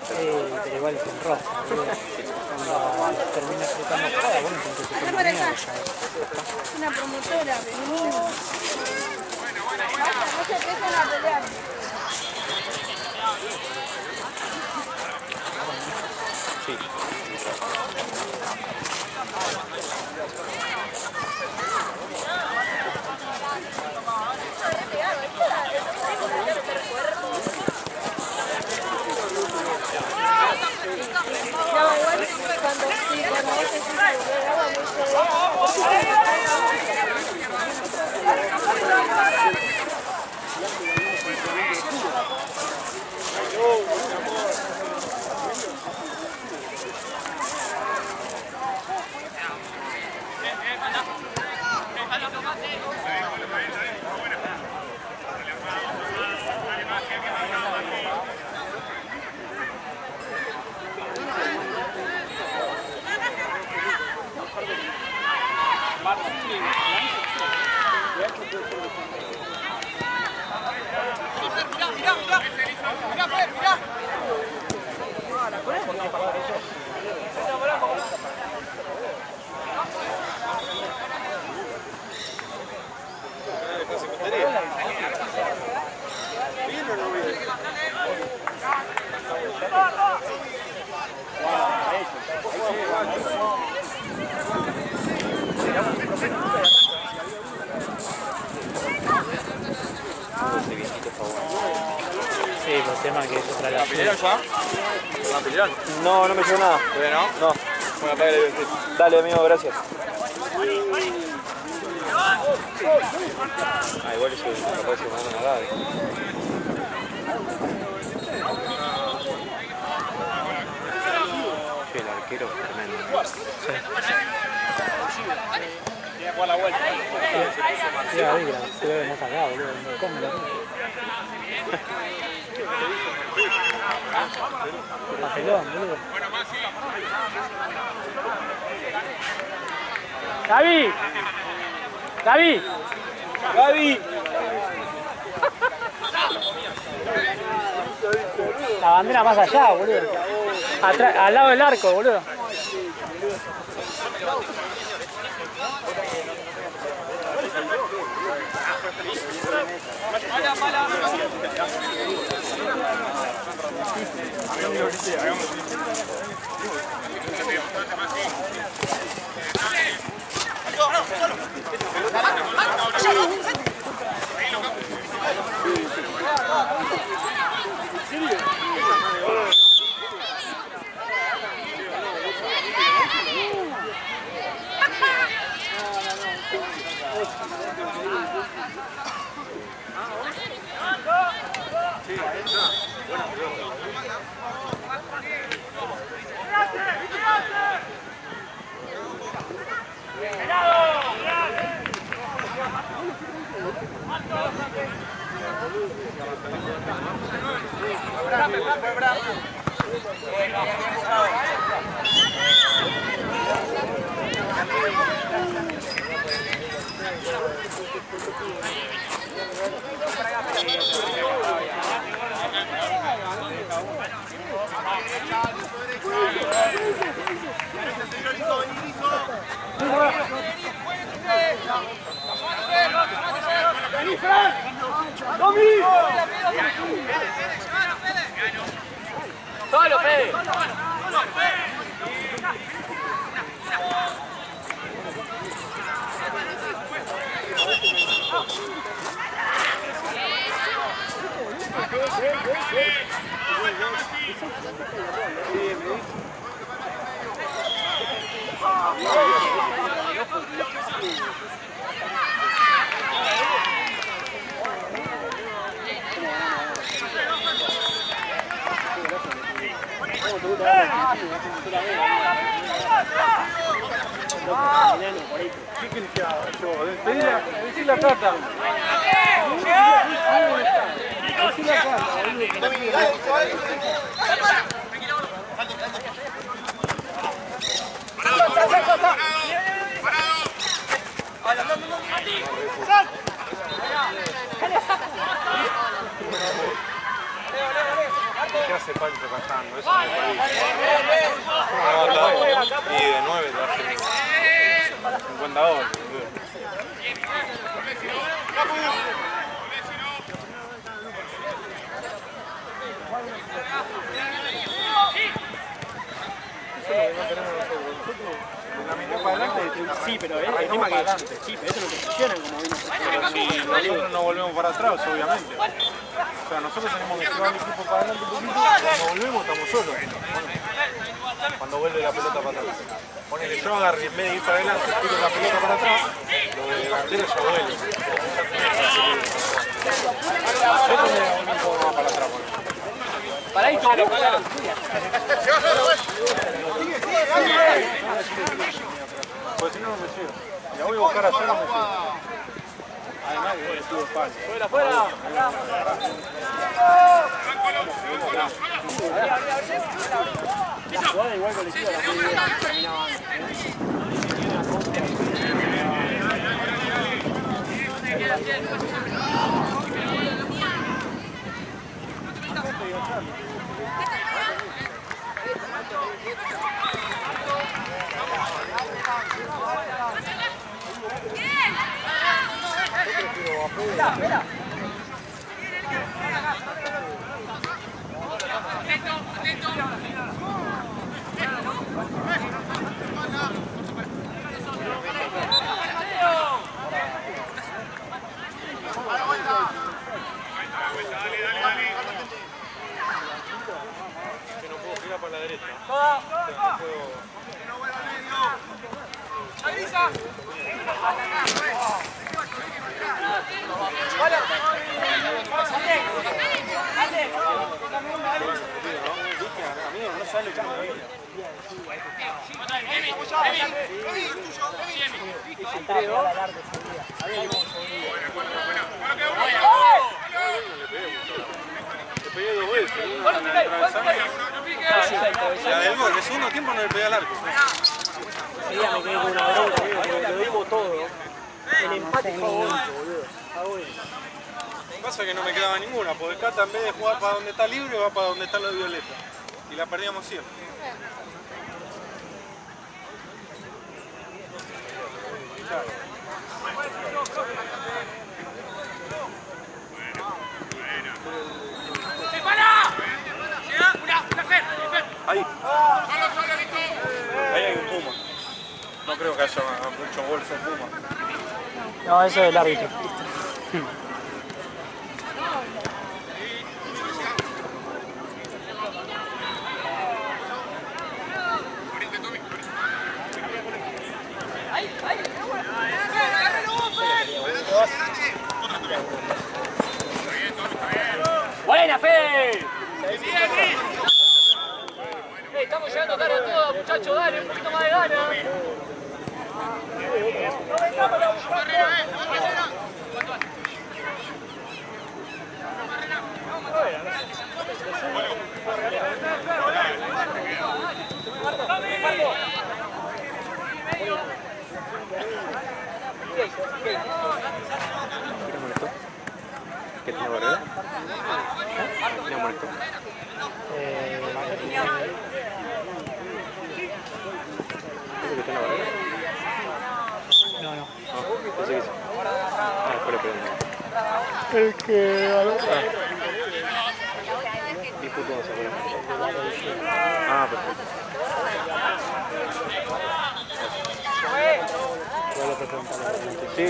Pero igual con roja, cuando termina explotando joda, bueno, entonces se pone mierda ya. Una promotora, pero no se empiezan a pelear. Sí. Sí, por el tema que eso trae la ¿Pelearon ya? ¿La pelearon? No, no me llegó nada. ¿Todavía no? No. Bueno, apaga el divertir. Dale, amigo, gracias. Ah, igual eso me parece que mandan a Gaby. Sí, el arquero es tremendo. Tiene que jugar la vuelta. Sí, ahí, se ve más acá, boludo. ¿Cómo lo Papelón, boludo. ¡Gaby! ¡Gaby! ¡Gaby! La bandera más allá, boludo. Al lado del arco, boludo. ¡Solo, Fede! ¿Qué querés que haga yo? Decí la carta. Decí la carta, boludo. hace falta pasando, eso me parece. Y de 9 te hace 50 horas. Sí, pero el tema que sí, pero eso no te funcionan como vimos. Pero si nosotros no volvemos para atrás, obviamente. O sea, nosotros tenemos que llevar el equipo para adelante un poquito, cuando volvemos estamos solos. Cuando vuelve la pelota para atrás. Ponele, yo agarro y en vez de ir para adelante, tiro la pelota para atrás, lo de delantero ya vuelve. Yo tendría que volver un poco más para atrás. Para ahí, claro, claro. Pues si no, no me llevo. La voy a buscar allá, no me llevo. Además, que estuvo fácil. ¡Fuera, fuera! La jugada igual colectiva la muy bien, terminaba antes. Espera. Que no puedo girar para la derecha. Amigo, no sale echando bien. Le pegué 2 veces. La del gol, el segundo tiempo no le pegué al arco. Ese día me quedé con una bronca, porque lo dimos todo. El empate fue bonito, boludo. Está bueno. Pasa que no me quedaba ninguna, porque Cata en vez de jugar para donde está libre, va para donde está la violeta. Y la perdíamos siempre. Ahí. Ahí hay un Puma. No creo que haya muchos goles en Puma. No, eso es el árbitro. ¡Buena, Fe! Estamos llegando tarde a todos, muchachos, dale, un poquito más de ganas. ¿Qué tiene barrera? ¿Tiene muerto? ¿Ese que está en la barrera? No. Ese que sí. Ah, después le pegan. El que... ¿Y puto no se acuerda? Ah, perfecto. Sí.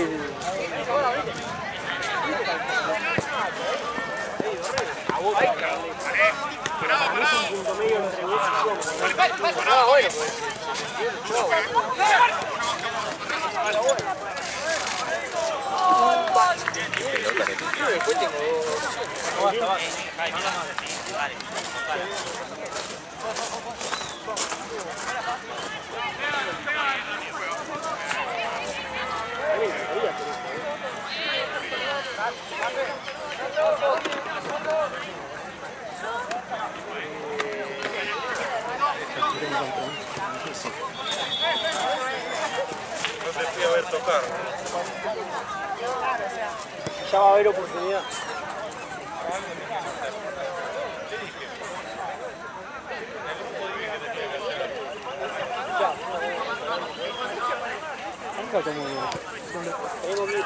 No te fui a ver tocar. Ya va a haber oportunidad. Boca como... Tenemos que ir.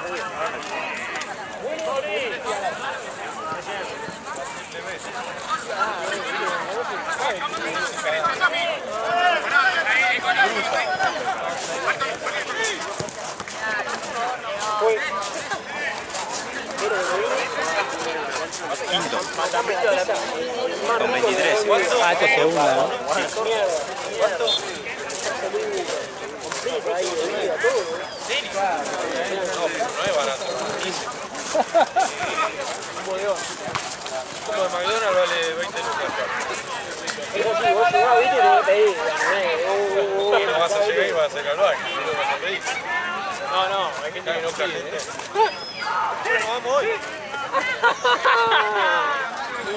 Quinto. Con 23. Ah, esto es segunda, ¿no? ¿Cuánto? Ahí, de vida, todo. No, pero no es barato. 15. Como de McDonald's vale 20 lucas. Es así, vos llegás, viste, y tenés que pedir. No vas a llegar y vas a hacer al baño. No vas a pedir. No, hay que Está bien, otra gente. Vamos hoy.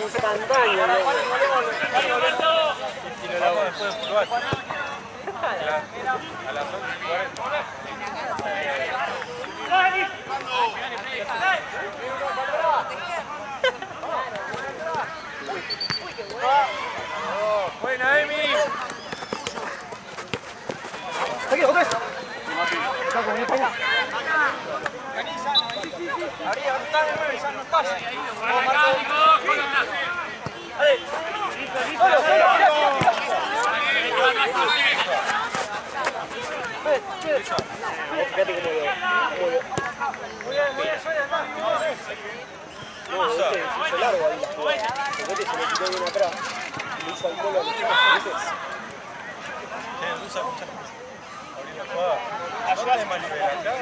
Instantáneo, loco. Y lo lavamos después de probar. A las 11:40. Buena, Emi. Aquí, otra vez. Fíjate cómo lo... No, se hizo largo ahí la jugada. Fíjate, se le quitó bien atrás. Le hizo al colo a los chicos. Usa muchas cosas. Abrir la jugada. Allá de manivela, acá.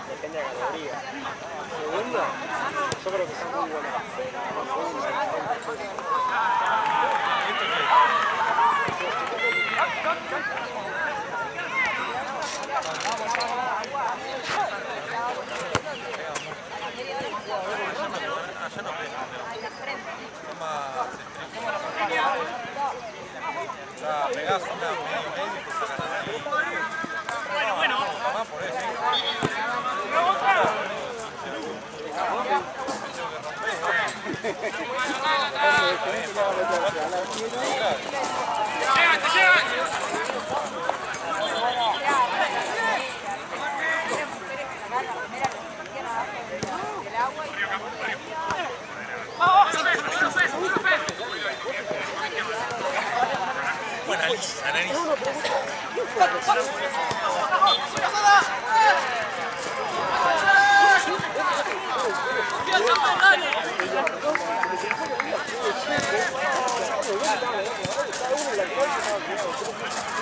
Depende de la categoría. Segunda, yo creo que son muy buenas. Allá no pega. Pegás una medio y te sacan ahí. Bueno, más por eso. Buen análisis.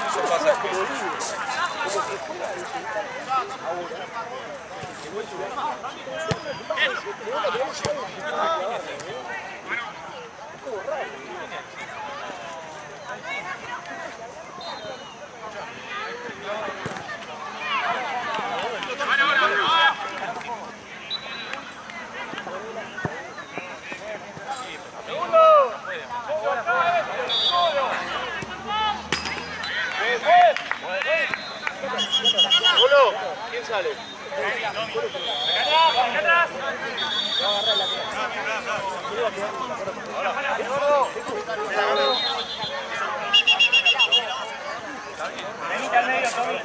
Eso pasa. ¿Quién sale? Venite al medio, Tommy.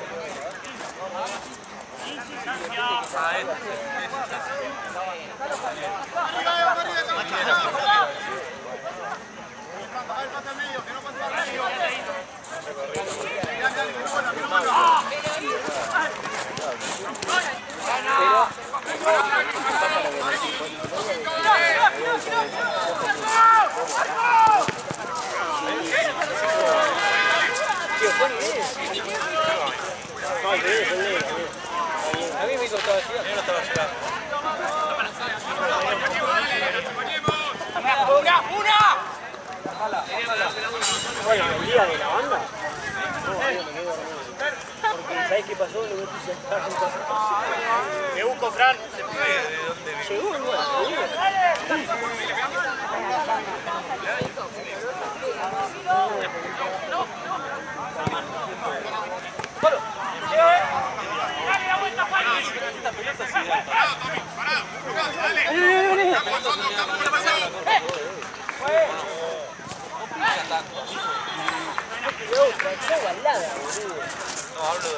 A mí me hizo todo así. Yo no estaba llegando. Bueno, el día de la banda. No, yo me quedé dormido. Porque ¿sabes qué pasó? Lo que puse Me busco, Fran. llegó igual, Qué balada, boludo. hablo de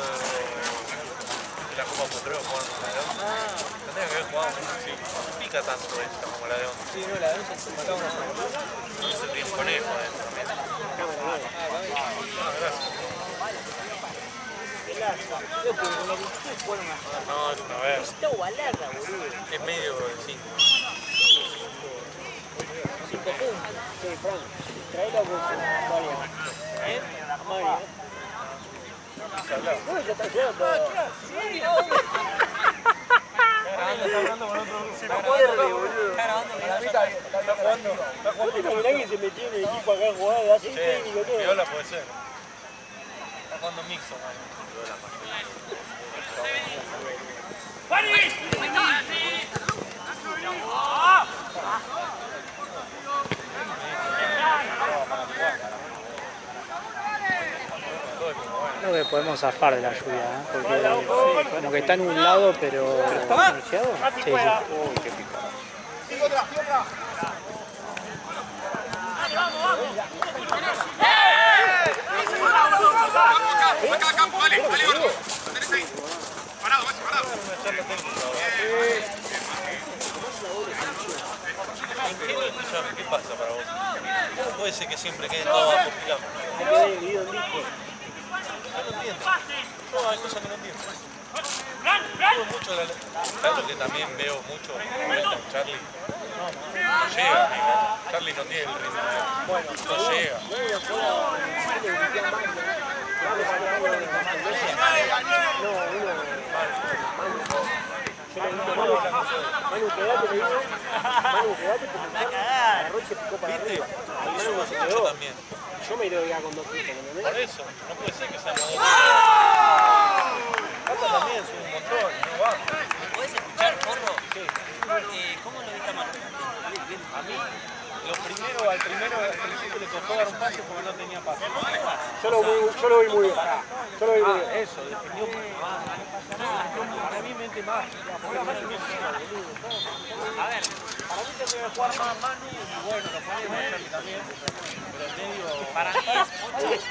la Copa Potrero jugando la de 11. Tendría que haber jugado sí. No pica tanto esta como la de 11. Sí, no, la de 11 se mataba una sola. No se tiene un conejo adentro también. Gracias. No, es una vez. Está ovalada, boludo. Es medio de 5. 5 puntos. Sí, Frank. Traela con Mario. Mario. Bueno, ya está llegando. Está hablando con otro grupo. Está muerde, boludo. Para mí está jugando. ¿Vos te imaginás que se metió en el equipo acá a jugar? Hace un técnico, todo. Viola puede ser. Está jugando mixto, man. Creo que podemos zafar de la lluvia, ¿eh? Porque como que está nublado, pero... ¿Está anunciado? Sí, sí. Uy, qué picado. Acá, campo, dale, dale, Gordo. Lo tenés ahí. Parado, Maxi, parado. Escuchame, ¿qué pasa para vos? ¿Cómo puede ser que siempre quede todo bajo picando? Me quedé dividido en discos. No entiendo. No, hay cosas que no entiendo. Veo mucho ¿sabes lo que también veo mucho? Charlie. No llega, amigo. Charlie no tiene el ritmo. No llega. Manu, quedate, le digo. Manu, quedate porque agarró y se picó para arriba. Ahí Manu no se quedó. También. Yo me iría con 2 pisos, ¿entendés? Por eso, no puede ser que sea los dos. Pata también sube un montón, no va. ¿Puedes escuchar, Porro? Sí. ¿Cómo lo viste a Manu? A mí, al primero le costó dar un pase porque no tenía pase. Yo lo vi muy bien. Yo lo vi muy bien. Eso, defendió muy mal. Para mí mente más. A ver, Para mí tendría que jugar más Manu y bueno, lo ponemos a Charlie también. Pero el medio... para mí es 8.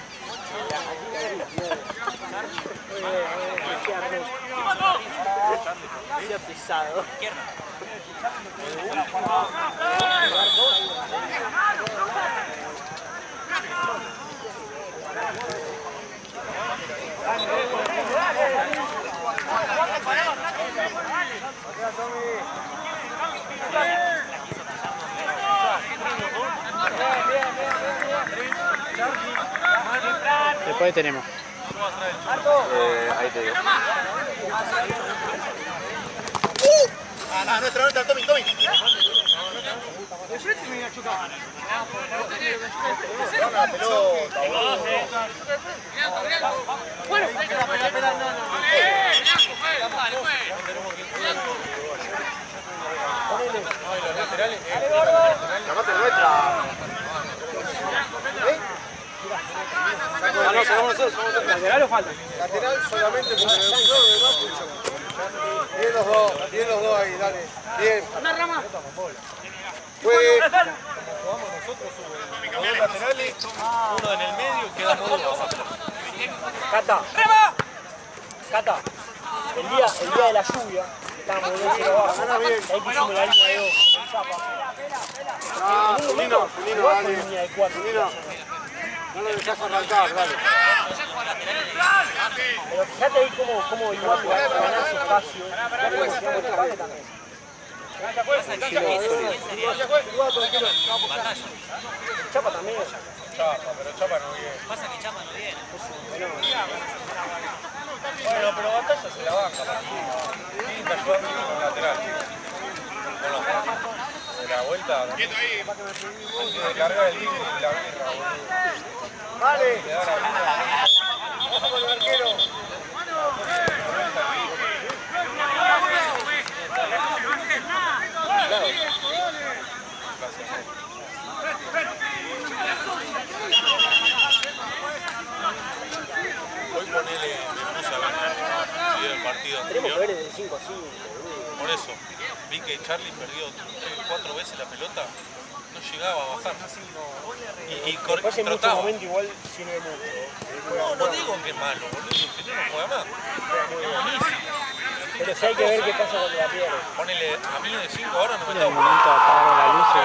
Era pesado. Izquierda. Después tenemos. Ahí te digo. Nuestra, Tommy. ¿Lateral o falta? Lateral solamente porque bien los dos ahí, dale. Bien. Una rama. Juegue. Jugamos nosotros, los dos laterales, uno en el medio y quedamos dos abajo. Cata, el día de la lluvia, estábamos en el abajo, ahí pusimos la línea de 2. Julino, dale. Línea de 4. No lo dejás arrancar, dale. Pero fíjate ahí cómo igual le va a ganar su espacio. Chapa también. Pero Chapa no viene. Pasa que Chapa no viene. Bueno, pero Batalla se la banca. Tiene que ayudar mucho con el lateral. Con los de la vuelta. Tiene que cargar el líder y la birra. Dale. Le da la birra. Ojo con el arquero. Hoy ponele, me puse a ver el partido Tenemos que anterior. ver desde 5 a 5, boludo. Por eso, vi que Charlie perdió 4 veces la pelota. no llegaba a bajar. Y Pasa en muchos trotaba. momentos igual sin el mundo. No digo que es malo, boludo, que no juega más. Pero sí hay que ver qué pasa cuando la pierde. Ponele a mí de 5 ahora no me En está un momento apagaron la luz. Te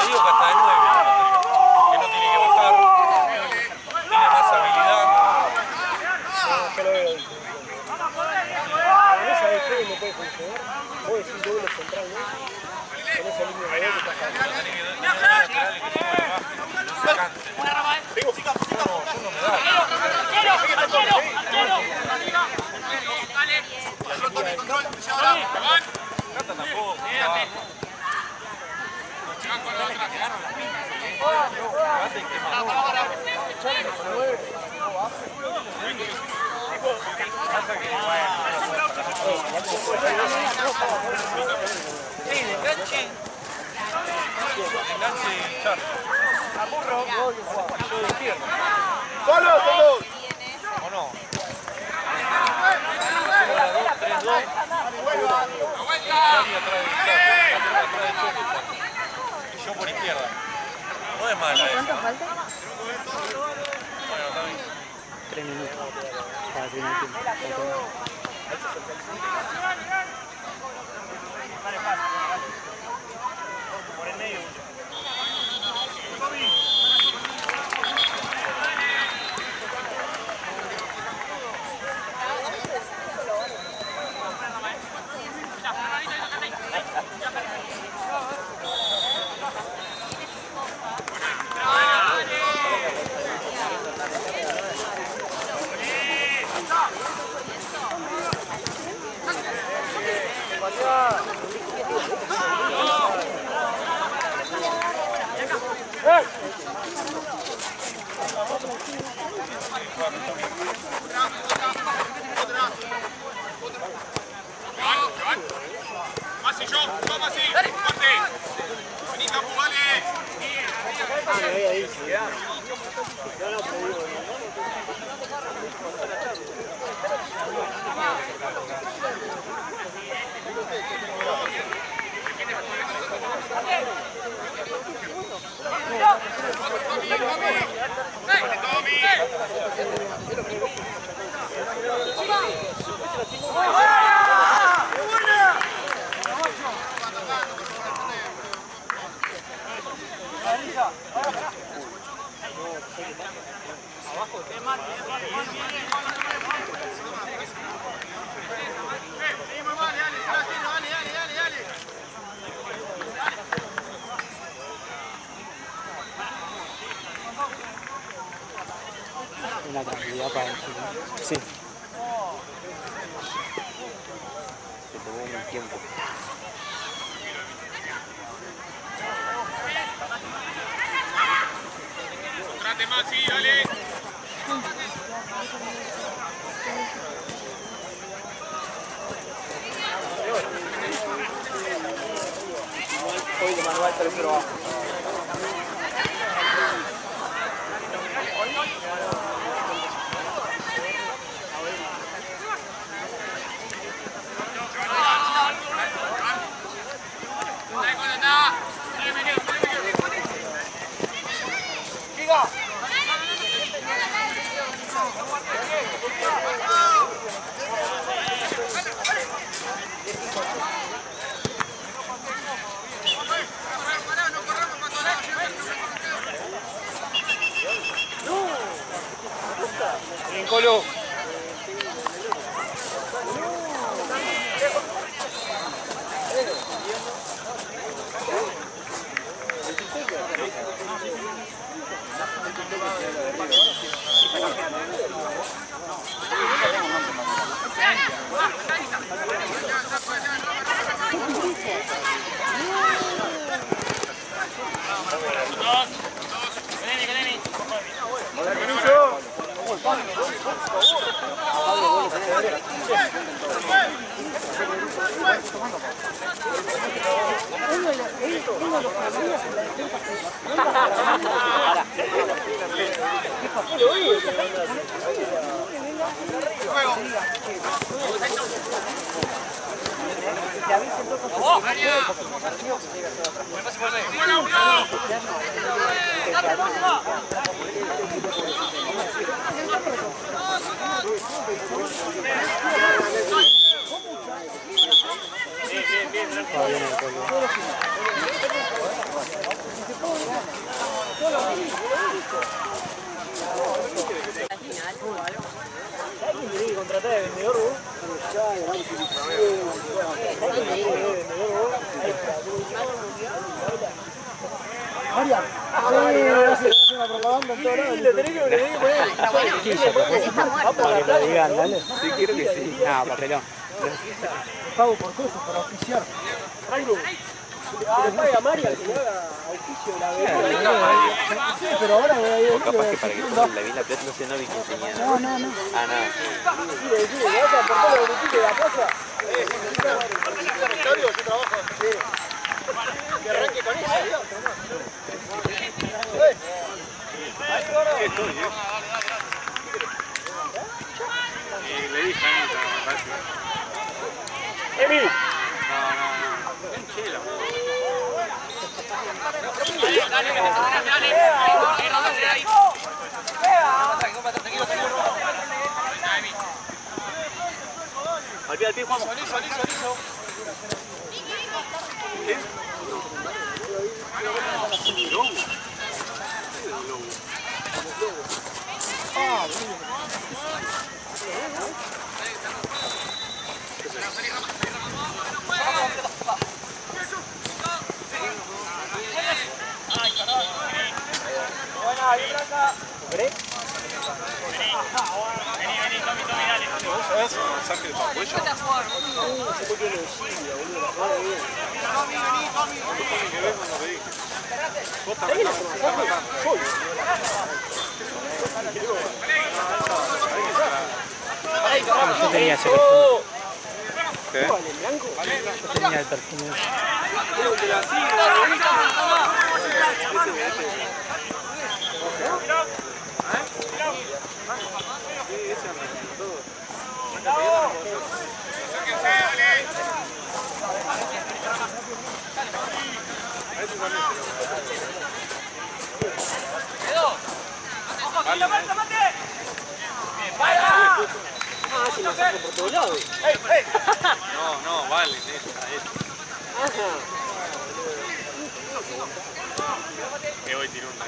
digo que hasta de 9 que no tiene que bajar, tiene más habilidad. Yo lo veo. ¿No sabes qué no puede funcionar? Vos decís doble central, ¿no? Con esa línea de dos que está No tenés que dar laterales que suban y bajen, no se canten. Yo no me da. Cata tampoco. Enganche y charla. Yo de izquierda. ¡Solo, solo! ¿O no? 3-2. Charlie atrás de Chori. Y yo por izquierda. No es mala esa. ¿Cuánto falta? Bueno, está bien. 3 minutos para el primer tiempo. por el medio. Una tranquilidad para el chico. Sí. Se tomó un tiempo. ¡Trate más, sí, dale! Hoy de manual 3-0 abajo. Bien, Colo. ¿Alguien tiene que contratar de vendedor vos? María, hace una propaganda en todos lados. Le tenés que poner. Para que lo digan, dale. Sí, quiero que sí. No, papelón. Pago por cosas para oficiar. Algo. Le paga a María que le haga auspicio de la bebida. Sí, pero ahora voy a ir. O capaz que para que pongan la Vila Plata no sé, no vi que enseñara. No, no, no. Ah, nada. Sí, le vas a aportar los grupitos de la plaza. Yo trabajo. Que arranque con eso. Le dije a Anita, me parece. ¡Emi! No. En Chile. Al pie, Juan. ¿Sabes un mensaje de tu abuelo? Vos también estás matando. Yo tenía ese perfume. ¿Qué? Yo tenía el perfume. Por todos lados. No, vale, Que hoy tiró una.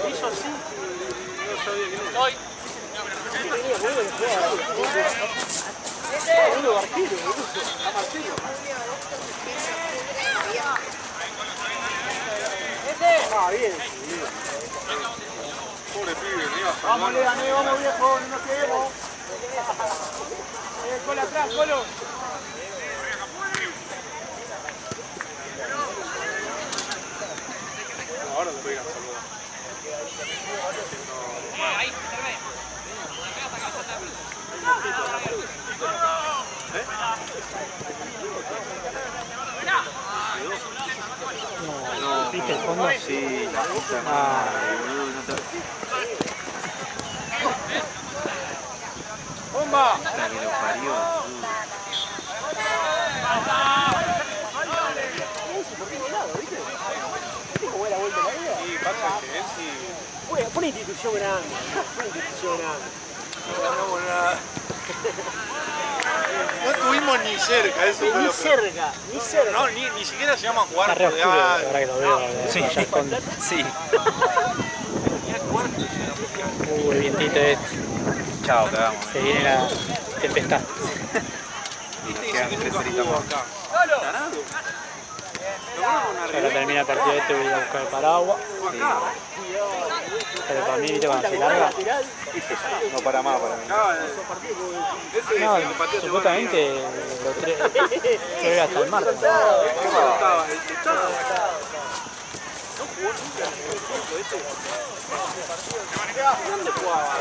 Hizo así. No sabía que no. Uno arquero, bien. Pobre pibe, me iba a Vamos, Leandro, vamos viejo, no nos quedemos. Colo atrás, Colo. Ahora lo pegan saludar. No, ¿viste el fondo? Sí, la puta madre, boludo, no te... ¡Bomba! Puta que lo parió, boludo. Y pasa que él sí. Fue una institución grande. No ganamos nada. No estuvimos ni cerca, eso fue Ni lo peor. cerca, ni cerca. No, ni siquiera llegamos a Está jugar re de oscuro, A. ahora que lo veo. Allá al fondo. Sí. El vientito este. Chao, cagamos. Se viene la tempestad. Y nos quedan 3 horitas más. Ahora termina el partido este, voy a buscar el paraguas. Pero para mí, viste, cuando se larga. No para más para mí. No, supuestamente los 3 juega hasta el martes. ¿Dónde jugaba?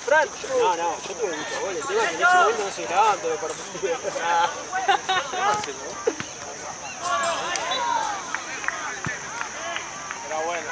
Fran, no, yo tuve muchos goles. El tema es que en ese momento no se grababan todo el partido. Era bueno.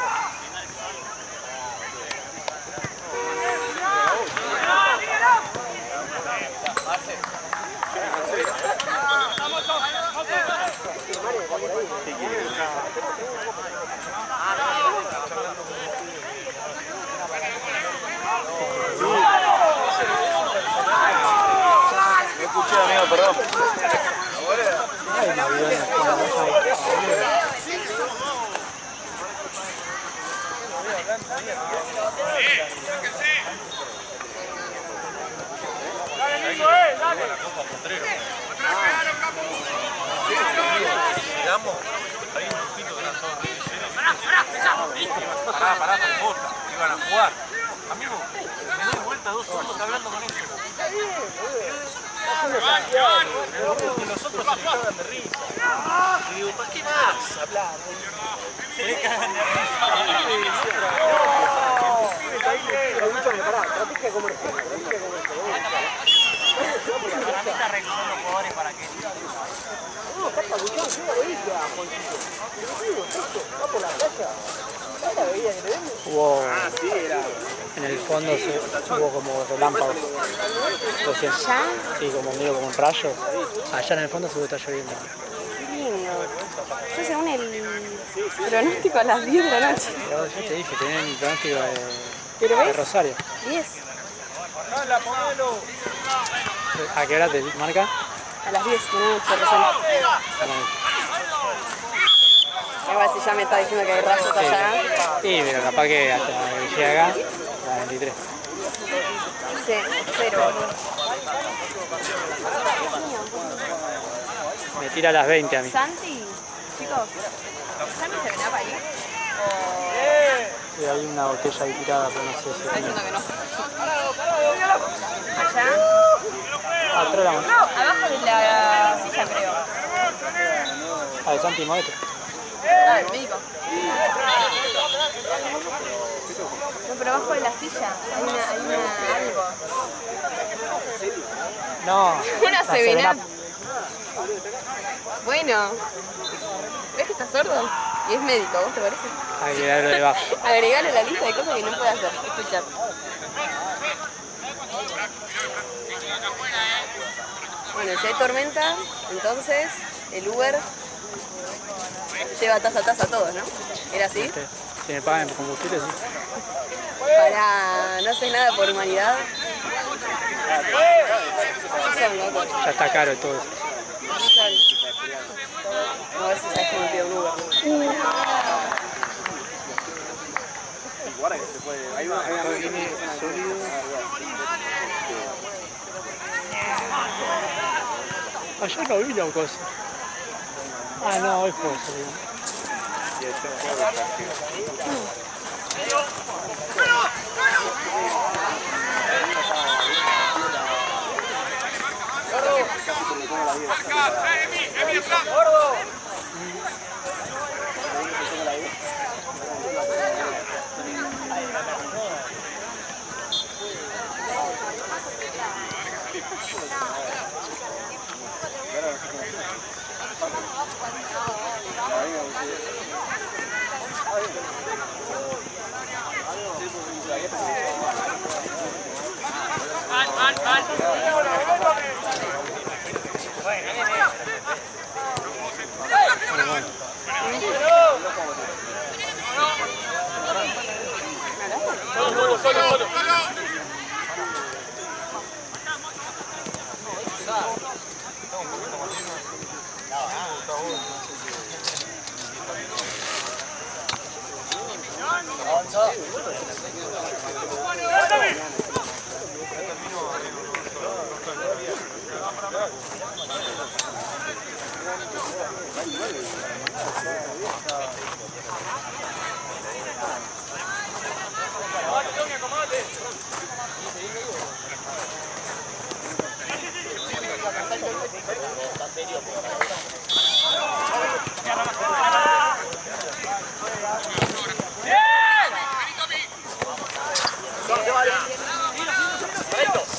Me escuché, amigo, perdón. Llegamos, hay un grupito que eran todos pará, con bosta, iban a jugar. Amigo, me doy vuelta 2 segundos, está hablando con ellos. Y los otros se cagan de risa. Y digo, ¿para qué más hablar? Se cagan de risa. Escúchame, pará, estrategia comercial. Para mí está reclutando jugadores para que... No, está pabuchando, yo la veía, Juancito. Va por la playa. ¿La veía que le vemos? Hubo, Sí, era. en el fondo hubo como relámpagos. Recién. Sí, como medio como un rayo. Allá en el fondo se está lloviendo. Qué lindo. Yo según el pronóstico a las 10 de la noche. Pero yo te dije, tenía el pronóstico ¿Pero de ves? Rosario. 10. ¿A qué hora te marca? A las 10 de la noche recién. Igual si ya me está diciendo que hay rayos allá. Sí, pero capaz que hasta que llegue acá, a las 23. Dice 0. Me tira a las 20 a mí. Santi, chicos, ¿Santi se venía para ahí? Y hay una botella ahí tirada, pero no sé si... Está diciendo que no. Allá. Atrás la mano. Abajo de la silla, creo. Ah, de Santi Modesto. Ah, el médico. No, pero abajo de la silla hay algo. No. Una la Seven Up. Bueno. ¿Ves que está sordo? Y es médico, ¿vos te parece? Hay que darlo debajo. Agregale la lista de cosas que no puede hacer. Escuchar. Bueno, si hay tormenta, entonces el Uber lleva taza a taza a todos, ¿no? ¿Era así? Si me pagan por combustible, sí. Para no hacer nada por humanidad. Son locos. Ya está caro todo eso. A ver si sabes cómo pido un Uber. Guarda que se puede. Hay una sólido. Ayer no vi la cosa. Ah, no, hoy fue eso.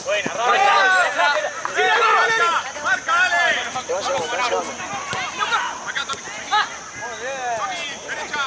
Buena, Roberto. Marca, dale. Te va llevando, te va llevando. Derecha.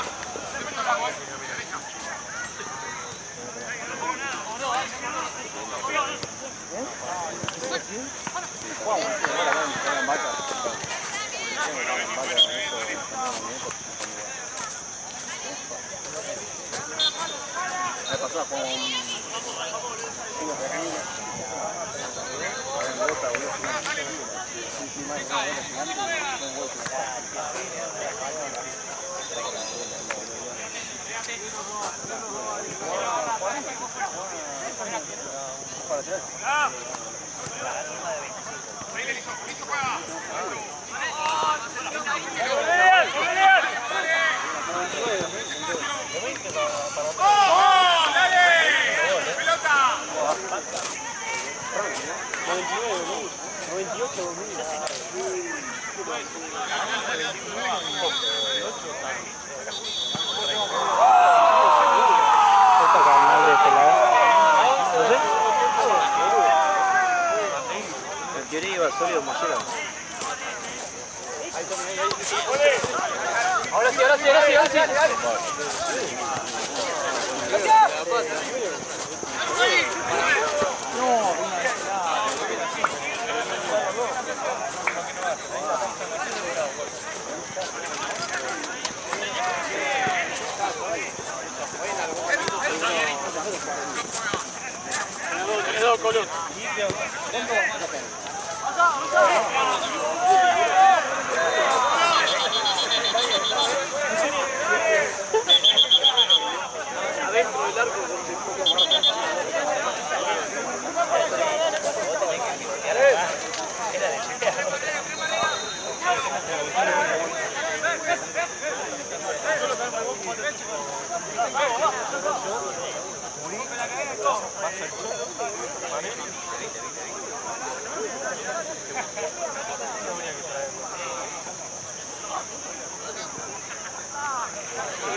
En teoría iba sólido Mollera. Ahora sí, ahora sí, ahora sí, ahora sí.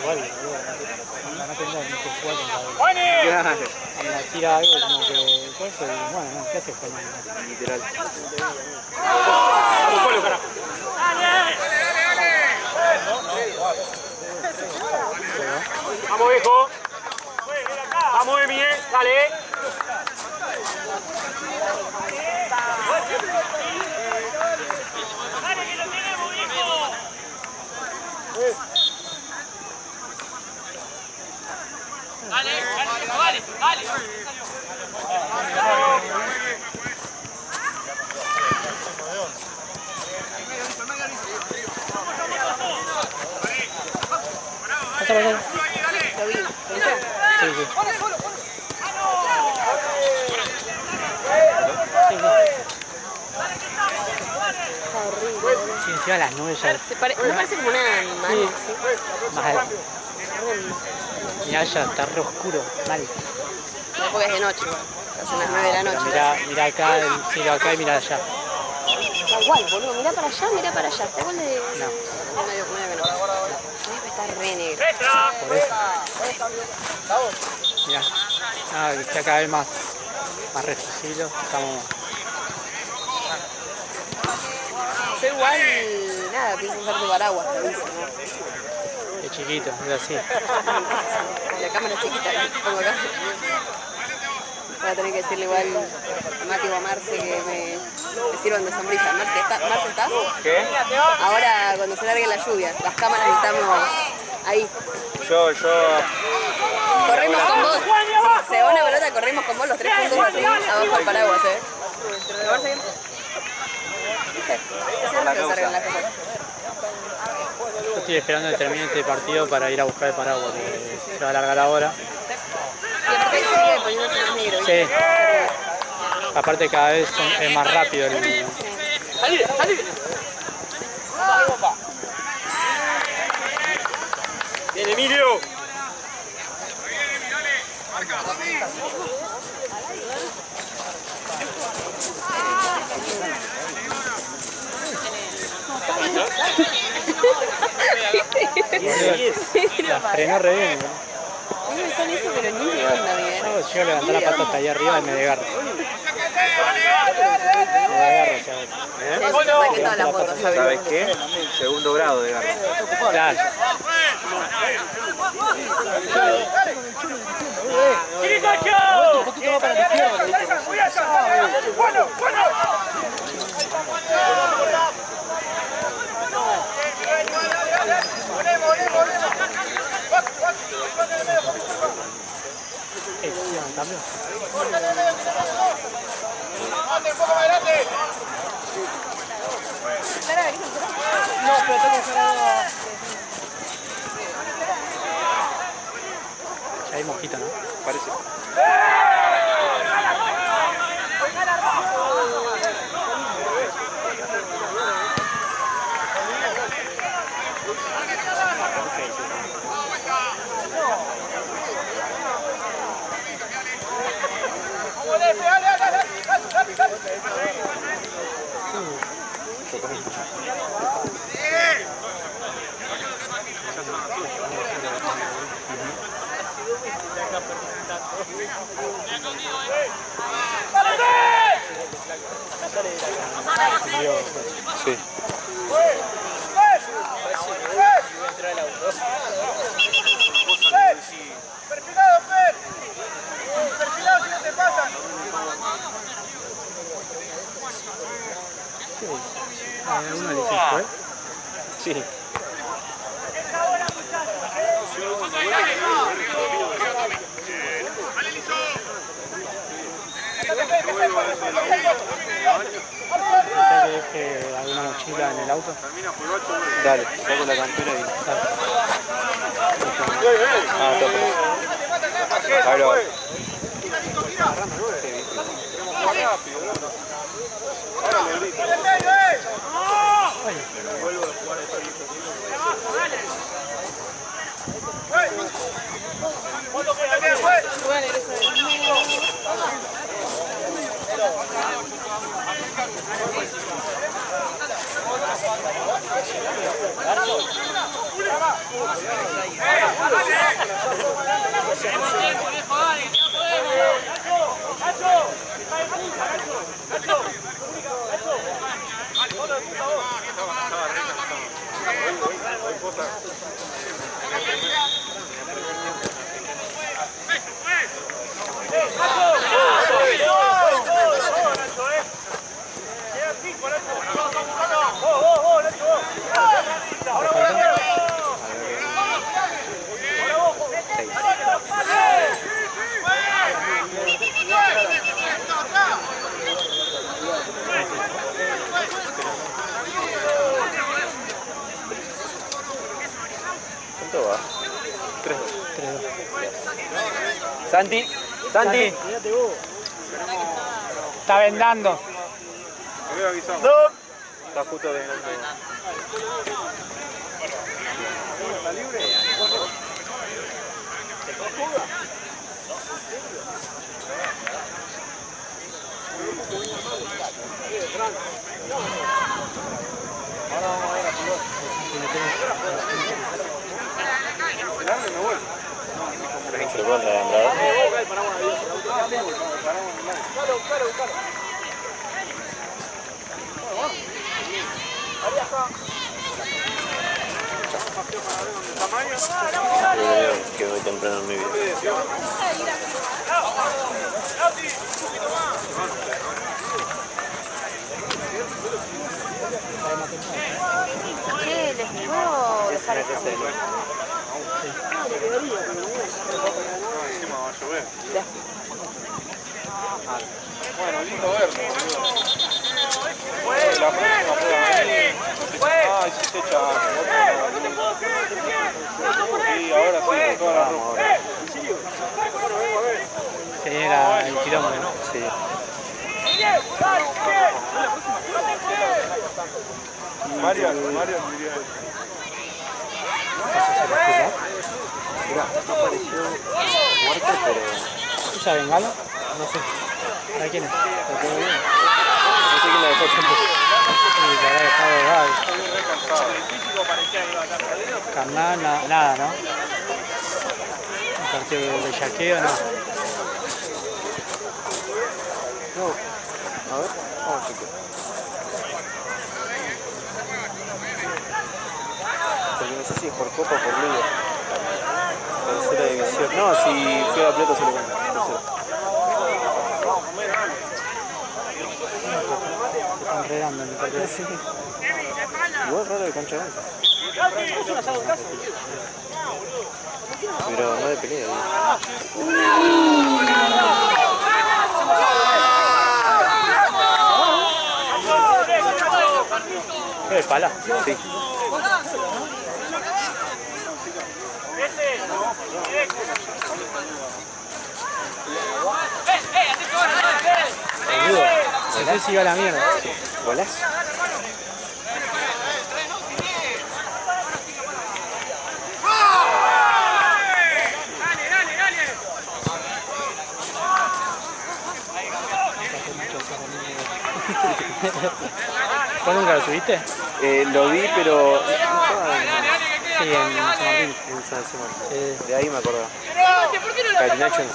Igual, no tendría ni que jugar con la la tira algo como que eso y bueno, no, ¿qué haces con él? Literal. Vamos, viejo. Vamos, Emi, dale. Dale, que lo tenemos, viejo. Dale, dale, dale, dale. Lo vi. Sí, sí. Sí, encima las nubes ya... ¿No parece como una mano? ¿Sí? Mal. Mirá, ya está re oscuro, mal. No, porque es de noche, son las 9 de la noche. Mirá acá, el cielo acá y mirá allá. Da igual, boludo, mirá para allá, mirá para allá. ¿Está igual de...? No. Medio que no. Está re negro. Por eso. Mirá. Ah, que está cada vez más reducido. Estamos... Yo igual, nada, pienso usar tu paraguas, te aviso, ¿no? Es chiquito, es así. La cámara es chiquita, pongo acá. Voy a tener que decirle igual a Mati o a Marce que me sirvan de sombrilla. Marce, ¿estás? ¿Qué? Ahora, cuando se largue la lluvia, las cámaras estamos ahí. Yo... Corremos con vos. Si se va una pelota, corremos con vos los 3 puntos así, abajo del paraguas, ¿Me parece bien? ¿Viste? Así es lo que se arreglan las cosas. Yo estoy esperando que termine este partido para ir a buscar el paraguas, porque se va a alargar la hora. Y aparte sigue poniéndose más negro, ¿viste? Sí. Aparte cada vez es más rápido el... Bien, Emilio. La frenó re bien, ¿no? todos son eso, pero ni de onda, Miguel. No, yo levanté la pata hasta allá arriba y me desgarro. Me desgarro, ¿sabes? Ya saqué todas las fotos. ¿Sabes qué? Segundo grado de garra. Claro. Un poquito más para la izquierda. Bueno. ¿Cambio? Un poco más adelante. No, pero tengo que hacer Ya hay mosquito, ¿no? Parece. Sí. Perfilado, Fer. Perfilado si no te pasan. ¿Uno le dice después? Sí. ¿Te deje alguna mochila en el auto? Dale, saco la campera y... Ah, toca. Ahí lo hago. ¿Cuánto va? 3-2. Santi. Santi. Está vendando. Está justo de se pone la entrada. Que voy temprano en mi vida. ¿Qué? ¿Les puedo dejar esta? Encima va a llover. Ya. Bueno, lindo verlo. La próxima pueda venir. Ay, sí se echa. Y ahora sí, con toda la ropa. Que era el quilombo, ¿no? Sí. Marian diría él. Mirá, no apareció muerto, pero... ¿Usa bengala? No sé. ¿A quién es? No sé quién la dejó tampoco. Sí, que habrá dejado Gaby. Carnal, nada, ¿no? partido de bellaqueo, no. No. A ver, vamos a chequear. Porque no sé si es por copa o por liga. Tercera división. No, si fue a Plata se lo cuenta. Tercera. Están enredando en mi partido. Sí. Igual raro de cancha de once. Pero no de pelea. ¿Qué de pala? Sí. Ese sí iba a la mierda. Golazo. ¿Vos nunca lo subiste? Lo vi, pero Sí, en San Martín. en San Simón. Sí. De ahí me acordaba. Carinacho no.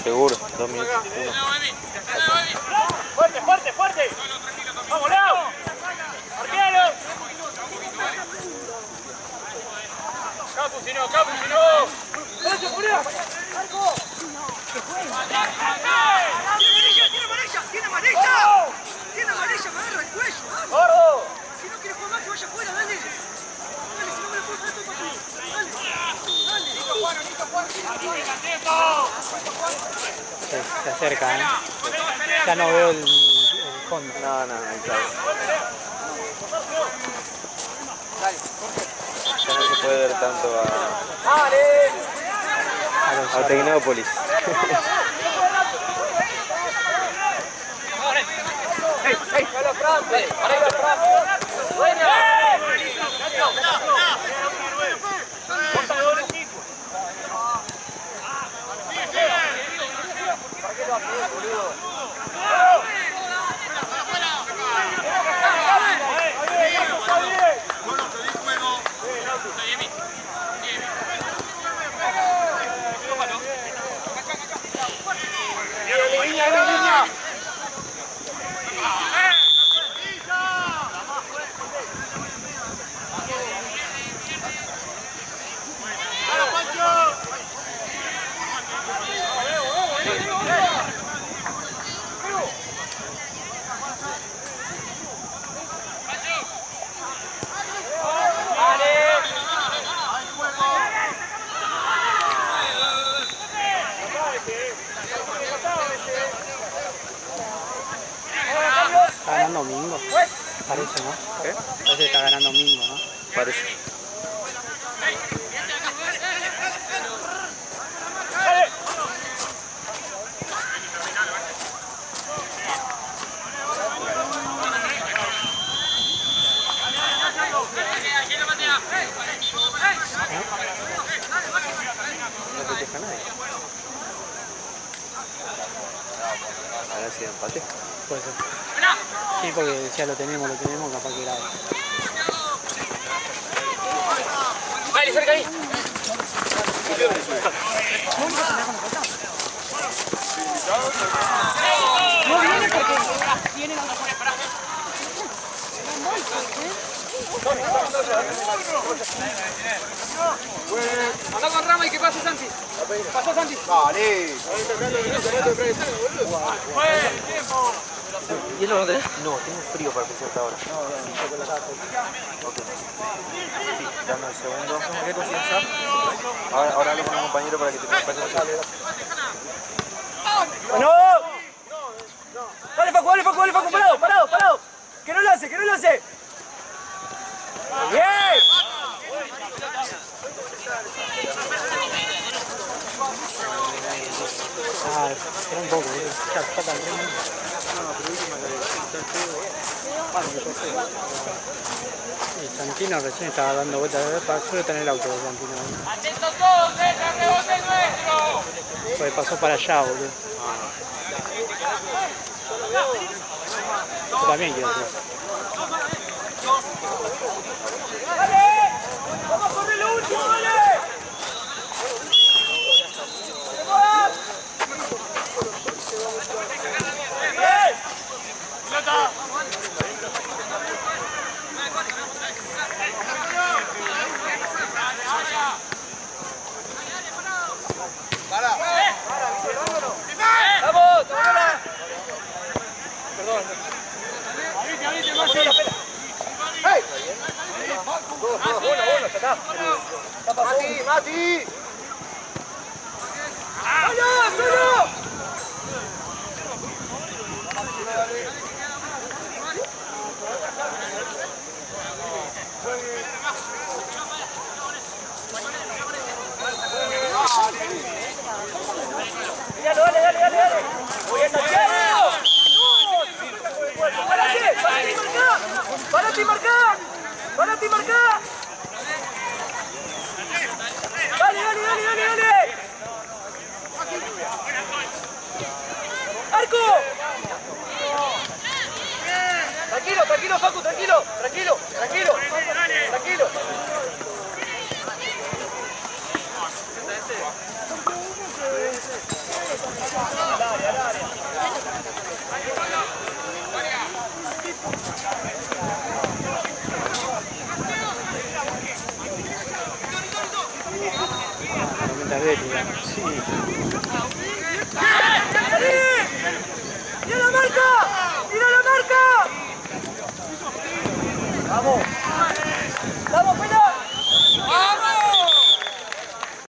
Seguro, 2 minutos. Fuerte, fuerte, fuerte. Vamos, Leo. Arquero. Capu, si no. Derecho, Julián. Tiene amarilla, me agarra el cuello. ¡Gordo! Si no quiere jugar más, que vaya afuera, dale. Dale, si no me lo puedo hacer todo partido. Dale. Se acerca, ¿eh? Ya no veo el fondo. No, ahí está. Ya no se puede ver tanto a Tecnópolis. Está ganando Mingo. Parece, ¿no? ¿Qué? Parece que está ganando Mingo, ¿no? Parece. No festeja nadie. Ahora sí empate. Puede ser. Sí, porque decía lo tenemos, capaz que grave. Vale, cerca ahí. No viene porque tiene la... Anda con Rama y que pase Santi. Pasó Santi. Vale. ¿Hielo no tenés? No, tengo frío para empezar hasta ahora. Ok. Sí, dame el segundo. Ahora hablo con un compañero para que te pase el sale. ¡Bueno! Dale, Facu, parado. Que no lo hace. Bien. Ah, era un poco, boludo. Ya faltan 3 minutos. Y Santino recién estaba dando vueltas. Suele tener el auto de Santino. Atentos todos, rebote nuestro. Pues pasó para allá, boludo. Yo también quiero hacer eso. Mati, Mati. ¡Solo, solo! Dale, dale, dale, dale. Voy a Santiago. ¡Parate y marcá! ¡Parate y marcá! ¡Dale, dale, dale, dale, dale! ¡Arco! Tranquilo, tranquilo, Facu, tranquilo, tranquilo, tranquilo, tranquilo. Tormenta bélica, sí.